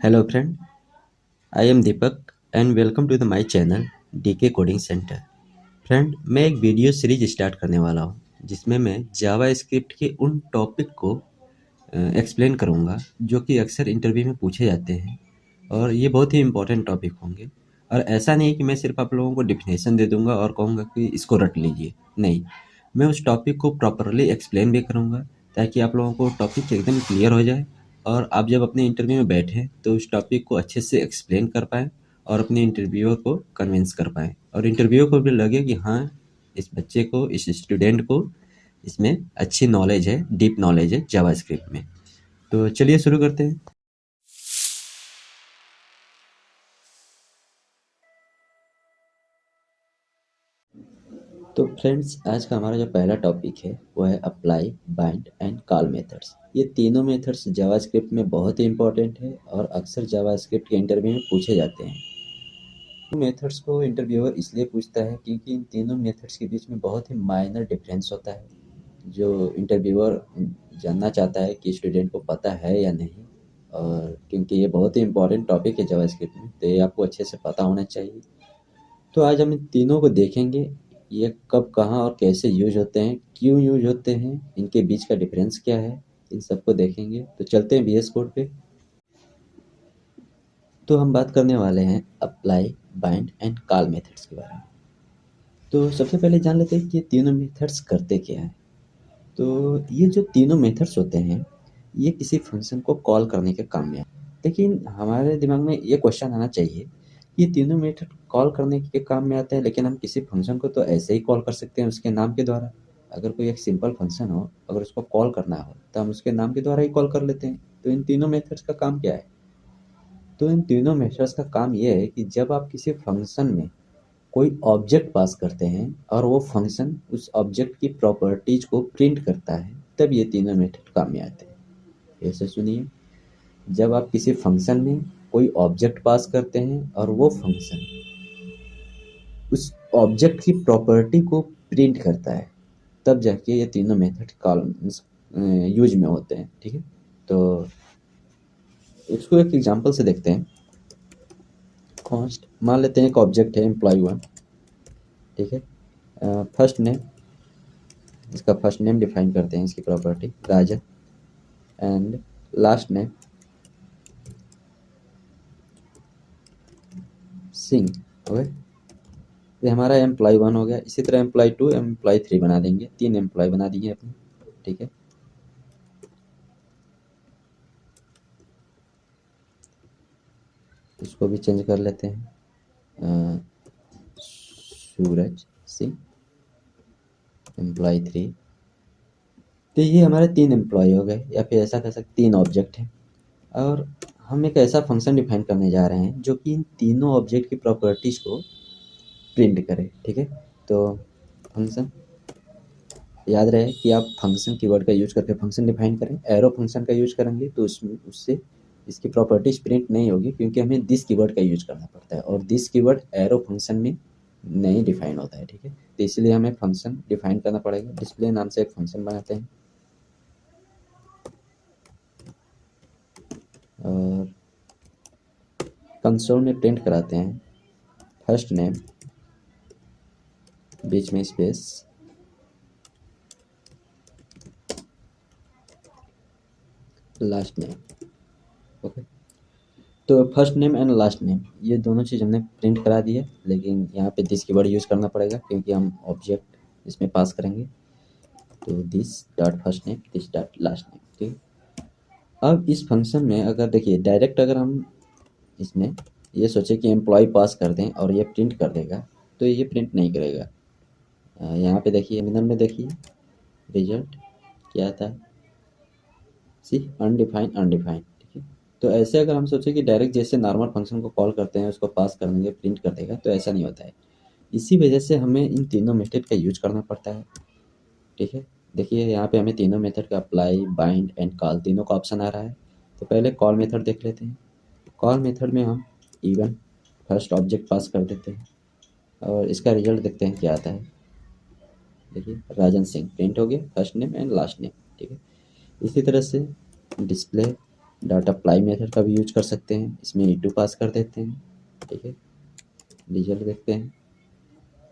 Hello friend, I am Deepak and welcome to my channel DK Coding Center। Friend, मैं एक video series start करने वाला हूँ जिसमें मैं जावा स्क्रिप्ट के उन टॉपिक को एक्सप्लेन करूँगा जो कि अक्सर इंटरव्यू में पूछे जाते हैं और ये बहुत ही इम्पोर्टेंट टॉपिक होंगे। और ऐसा नहीं कि मैं सिर्फ आप लोगों को डिफिनेशन दे दूँगा और कहूँगा कि इसको रट लीजिए, नहीं, मैं उस टॉपिक को प्रॉपरली एक्सप्लेन भी करूँगा ताकि आप लोगों को टॉपिक एकदम क्लियर हो जाए और आप जब अपने इंटरव्यू में बैठें तो उस टॉपिक को अच्छे से एक्सप्लेन कर पाएँ और अपने इंटरव्यूअर को कन्विंस कर पाएँ और इंटरव्यूअर को भी लगे कि हाँ, इस बच्चे को, इस स्टूडेंट को इसमें अच्छी नॉलेज है, डीप नॉलेज है जावास्क्रिप्ट में। तो चलिए शुरू करते हैं। तो फ्रेंड्स, आज का हमारा जो पहला टॉपिक है वो है apply, bind and call methods. ये तीनों मेथड्स जावास्क्रिप्ट में बहुत ही इंपॉर्टेंट है और अक्सर जावास्क्रिप्ट के इंटरव्यू में पूछे जाते हैं। मेथड्स को इंटरव्यूअर इसलिए पूछता है क्योंकि इन तीनों मेथड्स के बीच में बहुत ही माइनर डिफरेंस होता है जो इंटरव्यूअर जानना चाहता है कि स्टूडेंट को पता है या नहीं। और क्योंकि ये बहुत ही इंपॉर्टेंट टॉपिक है जावास्क्रिप्ट में, तो ये आपको अच्छे से पता होना चाहिए। तो आज हम इन तीनों को देखेंगे, ये कब, कहाँ और कैसे यूज होते हैं, क्यों यूज होते हैं, इनके बीच का डिफरेंस क्या है, इन सबको देखेंगे। तो चलते हैं VS कोड पे। तो हम बात करने वाले हैं apply, bind and call methods के बारे में। तो सबसे पहले जान लेते हैं कि ये तीनों मेथड्स करते क्या हैं। तो ये जो तीनों मेथड्स होते हैं, ये किसी फंक्शन को कॉल करने के काम में आते हैं। लेकिन हमारे दिमाग में ये क्वेश्चन आना चाहिए कि ये तीनों मेथड कॉल करने के काम में आते हैं, लेकिन हम किसी फंक्शन को तो ऐसे ही कॉल कर सकते हैं उसके नाम के द्वारा। अगर कोई एक सिंपल फंक्शन हो, अगर उसको कॉल करना हो तो हम उसके नाम के द्वारा ही कॉल कर लेते हैं। तो इन तीनों मेथड्स का काम क्या है? तो इन तीनों मेथड्स का काम ये है कि जब आप किसी फंक्शन में कोई ऑब्जेक्ट पास करते हैं और वो फंक्शन उस ऑब्जेक्ट की प्रॉपर्टीज को प्रिंट करता है, तब ये तीनों मेथड काम में आते हैं। ऐसे सुनिए, जब आप किसी फंक्शन में कोई ऑब्जेक्ट पास करते हैं और वो फंक्शन उस ऑब्जेक्ट की प्रॉपर्टी को प्रिंट करता है, तब जाके ये तीनों मेथड कॉल यूज में होते हैं। ठीक है, तो इसको एक एग्जांपल से देखते हैं। कॉन्स्ट मान लेते हैं एक ऑब्जेक्ट है एम्प्लॉय 1। ठीक है, फर्स्ट नेम, इसका फर्स्ट नेम डिफाइन करते हैं, इसकी property Raja, and last name Singh. Okay, ये हमारा एम्प्लॉय 1 हो गया। इसी तरह एम्प्लॉय 2, एम्प्लॉय 3 बना देंगे, 3 एम्प्लॉय बना दिए अपने। ठीक है, इसको भी चेंज कर लेते हैं, सूरज सिंह, एम्प्लॉय 3। तो ये हमारे 3 एम्प्लॉय हो गए, या फिर ऐसा कह सकते 3 ऑब्जेक्ट हैं। और हम एक ऐसा फंक्शन डिफाइन करने जा रहे हैं जो कि इन तीनों ऑब्जेक्ट की प्रॉपर्टीज को प्रिंट करे। ठीक है, तो फंक्शन, याद रहे कि आप फंक्शन कीवर्ड का यूज करके फंक्शन डिफाइन करें। एरो फंक्शन का यूज करेंगे तो उसमें उससे इसकी प्रॉपर्टीज प्रिंट नहीं होगी, क्योंकि हमें दिस कीवर्ड का यूज करना पड़ता है और दिस कीवर्ड एरो फंक्शन में नहीं डिफाइन होता है। ठीक है, तो इसलिए हमें फंक्शन डिफाइन करना पड़ेगा। डिस्प्ले नाम से एक फंक्शन बनाते हैं और कंसोल में प्रिंट कराते हैं फर्स्ट नेम, बीच में स्पेस, लास्ट नेम। ओके, तो first name and last name ये दोनों चीज़ हमने प्रिंट करा दी है, लेकिन यहाँ पे दिस कीवर्ड यूज़ करना पड़ेगा क्योंकि हम ऑब्जेक्ट इसमें पास करेंगे। तो this dot first name, this dot last name. ठीक, अब इस फंक्शन में अगर देखिए डायरेक्ट अगर हम इसमें ये सोचे कि एम्प्लॉय पास कर दें और ये प्रिंट कर देगा, तो ये प्रिंट नहीं करेगा। यहाँ पे देखिए, टर्मिनल में देखिए रिजल्ट क्या आता है, सी अनडिफाइंड अनडिफाइंड। ठीक है, तो ऐसे अगर हम सोचे कि डायरेक्ट जैसे नॉर्मल फंक्शन को कॉल करते हैं उसको पास कर देंगे प्रिंट कर देगा, तो ऐसा नहीं होता है। इसी वजह से हमें इन तीनों मेथड का यूज करना पड़ता है। ठीक है, देखिए यहाँ पे हमें तीनों मेथड का अप्लाई, बाइंड एंड कॉल तीनों का ऑप्शन आ रहा है। तो पहले कॉल मेथड देख लेते हैं। कॉल मेथड में हम इवन फर्स्ट ऑब्जेक्ट पास कर देते हैं और इसका रिजल्ट देखते हैं क्या आता है। देखिए राजन सिंह प्रिंट हो गया, first name and last name. ठीक है, इसी तरह से डिस्प्ले डॉट अप्लाई मेथड का भी यूज कर सकते हैं, इसमें E2 पास कर देते हैं, ठीक है। रिजल्ट देखते हैं,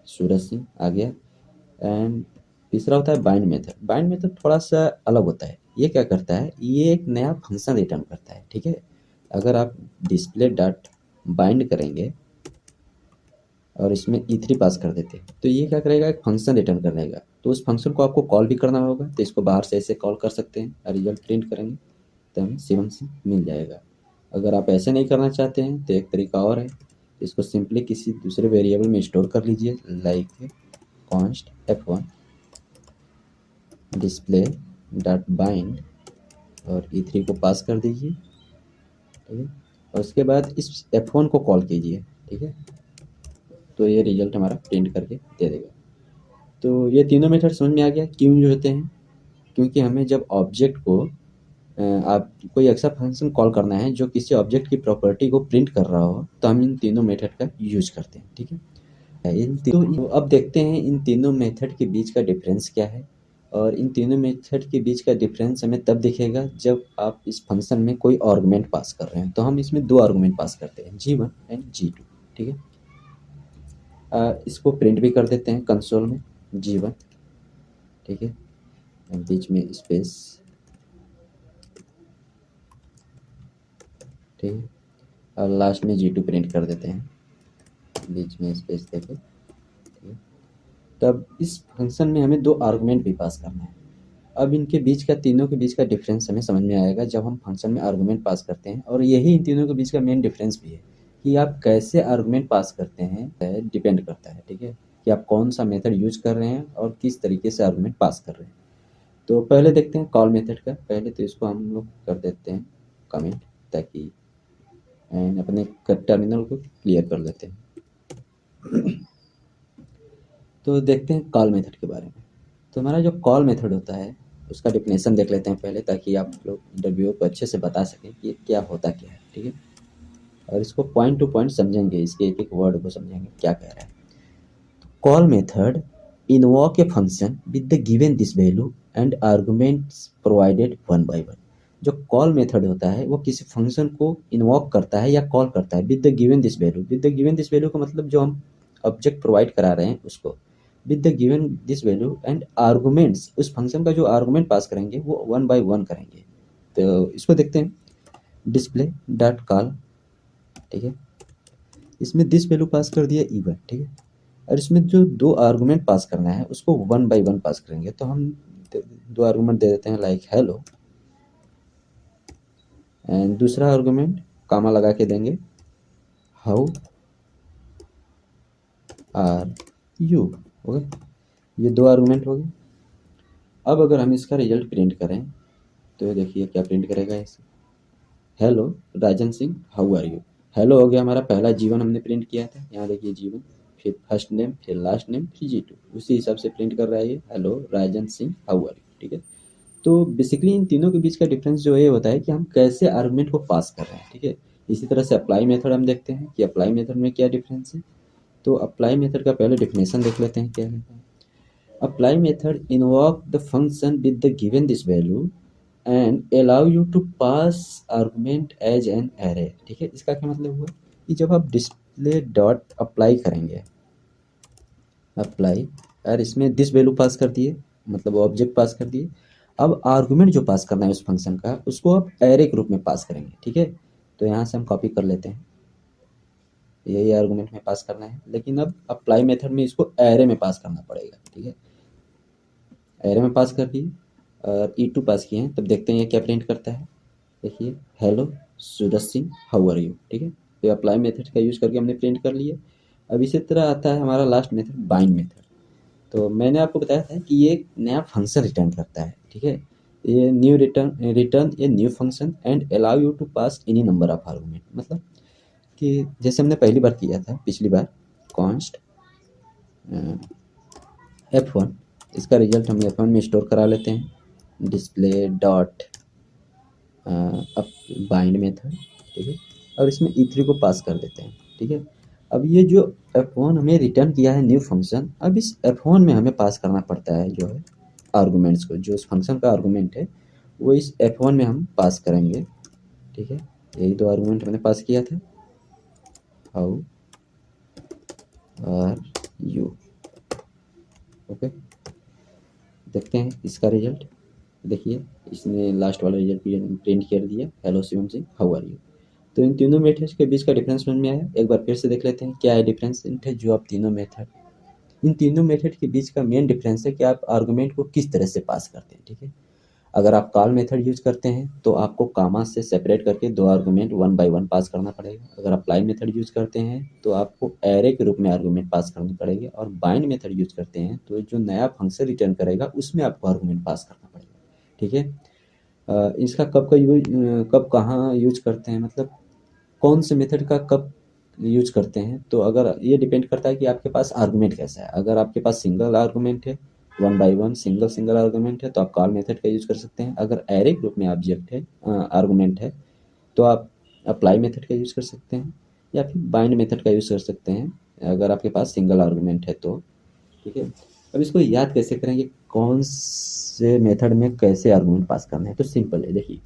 सूरज सिंह आ गया। एंड तीसरा होता है बाइंड मेथड। बाइंड मेथड थोड़ा सा अलग होता है। ये क्या करता है, ये एक नया फंक्शन रिटर्न करता है, ठीक है। अगर आप डिस्प्ले डॉट बाइंड करेंगे और इसमें E3 पास कर देते हैं तो ये क्या करेगा, एक फंक्शन रिटर्न करेगा। तो उस फंक्शन को आपको कॉल भी करना होगा, तो इसको बाहर से ऐसे कॉल कर सकते हैं और रिजल्ट प्रिंट करेंगे तो हमें शिवम सिंह मिल जाएगा। अगर आप ऐसे नहीं करना चाहते हैं तो एक तरीका और है, इसको सिंपली किसी दूसरे वेरिएबल में स्टोर कर लीजिए, like const F1 display dot bind और E3 को पास कर दीजिए, ठीक है। और उसके बाद इस F1 को कॉल कीजिए, ठीक है। तो ये रिजल्ट हमारा प्रिंट करके दे देगा। तो ये तीनों मेथड समझ में आ गया क्यों यूज होते हैं। क्योंकि हमें जब ऑब्जेक्ट को आप कोई ऐसा फंक्शन कॉल करना है जो किसी ऑब्जेक्ट की प्रॉपर्टी को प्रिंट कर रहा हो, तो हम इन तीनों मेथड का यूज करते हैं, ठीक है। तो अब देखते हैं इन तीनों मेथड के बीच का डिफरेंस क्या है। और इन तीनों मेथड के बीच का डिफरेंस हमें तब दिखेगा जब आप इस फंक्शन में कोई आर्गुमेंट पास कर रहे हैं। तो हम इसमें दो आर्गुमेंट पास करते हैं, G1 एंड G2, ठीक है। इसको प्रिंट भी कर देते हैं कंसोल में, G1, ठीक है, बीच में स्पेस, ठीक है। और लास्ट में G2 प्रिंट कर देते हैं, बीच में स्पेस देके, ठीक है। तब इस फंक्शन में हमें दो आर्गुमेंट भी पास करना है। अब इनके बीच का, तीनों के बीच का डिफरेंस हमें समझ में आएगा जब हम फंक्शन में आर्गुमेंट पास करते हैं। और यही इन तीनों के बीच का मेन डिफरेंस भी है कि आप कैसे आर्गुमेंट पास करते हैं, डिपेंड करता है, ठीक है, कि आप कौन सा मेथड यूज कर रहे हैं और किस तरीके से आर्गुमेंट पास कर रहे हैं। तो पहले देखते हैं कॉल मेथड का। पहले तो इसको हम लोग कर देते हैं कमेंट, ताकि अपने टर्मिनल को क्लियर कर लेते हैं। तो देखते हैं कॉल मेथड के बारे में। तो हमारा जो कॉल मेथड होता है उसका डिफिनेशन देख लेते हैं पहले, ताकि आप लोग इंटरव्यू को अच्छे से बता सकें कि क्या होता क्या है, ठीक है। और इसको पॉइंट टू पॉइंट समझेंगे, इसके एक एक वर्ड को समझेंगे क्या कह रहा है। Call method invoke a function with the given this value and arguments provided one by one. जो कॉल मेथड होता है वो किसी फंक्शन को इन्वोक करता है या कॉल करता है with the given this value. With the given this value का मतलब जो हम ऑब्जेक्ट प्रोवाइड करा रहे हैं उसको, with the given this value and arguments, उस फंक्शन का जो आर्गुमेंट पास करेंगे वो वन बाय वन करेंगे। तो इसको देखते हैं, डिस्प्ले डॉट कॉल, ठीक है। इसमें दिस वैल्यू पास कर दिया E1, ठीक है। और इसमें जो दो आर्गुमेंट पास करना है उसको वन बाय वन पास करेंगे। तो हम दो आर्गुमेंट दे देते हैं, लाइक हेलो, एंड दूसरा आर्गुमेंट कामा लगा के देंगे, हाउ आर यू, हो गए। ये दो आर्गुमेंट हो गए। अब अगर हम इसका रिजल्ट प्रिंट करें तो देखिए क्या प्रिंट करेगा इसे, hello Rajan Singh how are you. Hello हो गया हमारा पहला G1 हमने प्रिंट किया था, यहाँ देखिए G1, फिर फर्स्ट नेम, फिर लास्ट नेम, फिर G2, उसी हिसाब से प्रिंट कर रहा है ये, hello Rajan Singh how are you, ठीक है। तो बेसिकली इन तीनों के बीच का डिफरेंस जो ये होता है कि हम कैसे आर्गुमेंट को पास कर रहे हैं, ठीक है। इसी तरह से अप्लाई मेथड हम देखते हैं कि अप्लाई मेथड में क्या डिफरेंस है। तो अप्लाई मेथड का पहले डिफिनेशन देख लेते हैं क्या है। Apply method invoke the function with the given this value and allow you to pass argument as an array, ठीक है। इसका क्या मतलब हुआ कि जब आप डिस्प्ले डॉट अप्लाई करेंगे, अप्लाई, और इसमें दिस वैल्यू पास कर दिए, मतलब ऑब्जेक्ट पास कर दिए। अब आर्गुमेंट जो पास करना है उस फंक्शन का, उसको आप एरे के रूप में पास करेंगे, ठीक है। तो यहाँ से हम कॉपी कर लेते हैं, यही आर्गुमेंट में पास करना है, लेकिन अब अप्लाई मेथड में इसको एरे में पास करना पड़ेगा, ठीक है। एरे में पास कर दिए और E2 पास किए हैं। तब देखते हैं ये क्या प्रिंट करता है। देखिए hello Suraj Singh how are you, ठीक है। तो अप्लाई मेथड का यूज़ करके हमने प्रिंट कर लिया। अब इसी तरह आता है हमारा लास्ट मेथड, बाइंड मेथड। तो मैंने आपको बताया था कि ये एक नया फंक्शन रिटर्न करता है, ठीक है। ये new return a new function and allow you to pass any number of argument. मतलब कि जैसे हमने पहली बार किया था, पिछली बार, कॉन्स्ट F1, इसका रिजल्ट हम F1 में स्टोर करा लेते हैं, डिस्प्ले डॉट अब बाइंड मेथड, ठीक है। और इसमें E3 को पास कर देते हैं, ठीक है। अब ये जो F1 हमें रिटर्न किया है न्यू फंक्शन, अब इस F1 में हमें पास करना पड़ता है जो है आर्गुमेंट्स को, जो उस फंक्शन का आर्गुमेंट है वो इस F1 में हम पास करेंगे, ठीक है, यही 2 आर्गुमेंट मैंने पास किया था। How are you. ओके, देखते हैं इसका रिजल्ट। देखिए, इसने लास्ट वाला रिजल्ट प्रिंट कर दिया, hello Shivam Singh, how are you. तो इन तीनों मेथड्स के बीच का डिफरेंस समझ में आया। एक बार फिर से देख लेते हैं क्या है डिफरेंस जो आप तीनों मेथड, इन तीनों मेथड के बीच का मेन डिफरेंस है कि आप आर्गुमेंट को किस तरह से पास करते हैं। ठीक है, अगर आप कॉल मेथड यूज करते हैं तो आपको कामा से सेपरेट करके 2 आर्गुमेंट 1 बाय 1 पास करना पड़ेगा। अगर अप्लाई मेथड यूज करते हैं तो आपको एरे के रूप में आर्गुमेंट पास करने पड़ेंगे, और बाइंड मेथड यूज करते हैं तो जो नया फंक्शन रिटर्न करेगा उसमें आपको आर्गुमेंट पास करना पड़ेगा। ठीक है, इसका कब कहाँ यूज करते हैं, मतलब कौन से मेथड का कब यूज करते हैं, तो अगर ये डिपेंड करता है कि आपके पास आर्गुमेंट कैसा है। अगर आपके पास सिंगल आर्गुमेंट है, 1 बाय 1 सिंगल आर्गुमेंट है, तो आप कॉल मेथड का यूज कर सकते हैं। अगर एरे ग्रुप में ऑब्जेक्ट है, आर्गुमेंट है, तो आप अप्लाई मेथड का यूज कर सकते हैं, या फिर बाइंड मेथड का यूज कर सकते हैं अगर आपके पास सिंगल आर्गुमेंट है तो। ठीक है, अब इसको याद कैसे करेंगे, कौन से मेथड में कैसे आर्गुमेंट पास करना है, तो सिंपल है। देखिए,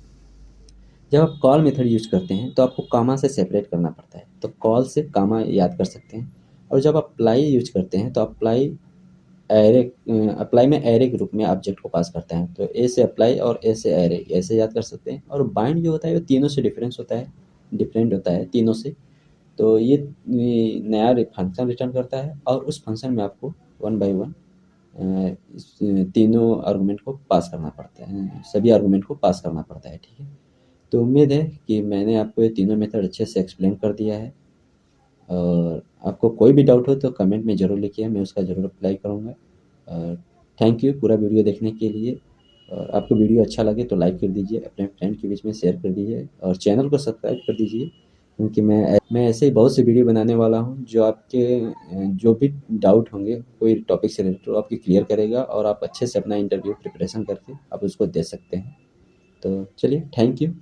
जब आप कॉल मेथड यूज करते हैं तो आपको कामा से सेपरेट करना पड़ता है, तो कॉल से कामा याद कर सकते हैं। और जब आप अप्लाई यूज करते हैं तो एरे अप्लाई में एरे के रूप में ऑब्जेक्ट को पास करते हैं, तो ए से अप्लाई और ए से एरे, ऐसे याद कर सकते हैं। और बाइंड जो होता है वो तीनों से डिफरेंट होता है तीनों से। तो ये नया फंक्शन रिटर्न करता है, और उस फंक्शन में आपको 1 बाय 1 तीनों आर्गुमेंट को पास करना पड़ता है, सभी आर्गुमेंट को पास करना पड़ता है। ठीक है, तो उम्मीद है कि मैंने आपको ये तीनों मेथड अच्छे से एक्सप्लेन कर दिया है, और आपको कोई भी डाउट हो तो कमेंट में ज़रूर लिखिए, मैं उसका ज़रूर रिप्लाई करूँगा। और थैंक यू पूरा वीडियो देखने के लिए। और आपको वीडियो अच्छा लगे तो लाइक कर दीजिए, अपने फ्रेंड के बीच में शेयर कर दीजिए, और चैनल को सब्सक्राइब कर दीजिए, क्योंकि मैं ऐसे ही बहुत से वीडियो बनाने वाला हूँ जो आपके जो भी डाउट होंगे कोई टॉपिक से रिलेटेड, तो आपकी क्लियर करेगा, और आप अच्छे से अपना इंटरव्यू प्रिपरेशन करके आप उसको दे सकते हैं। तो चलिए, थैंक यू।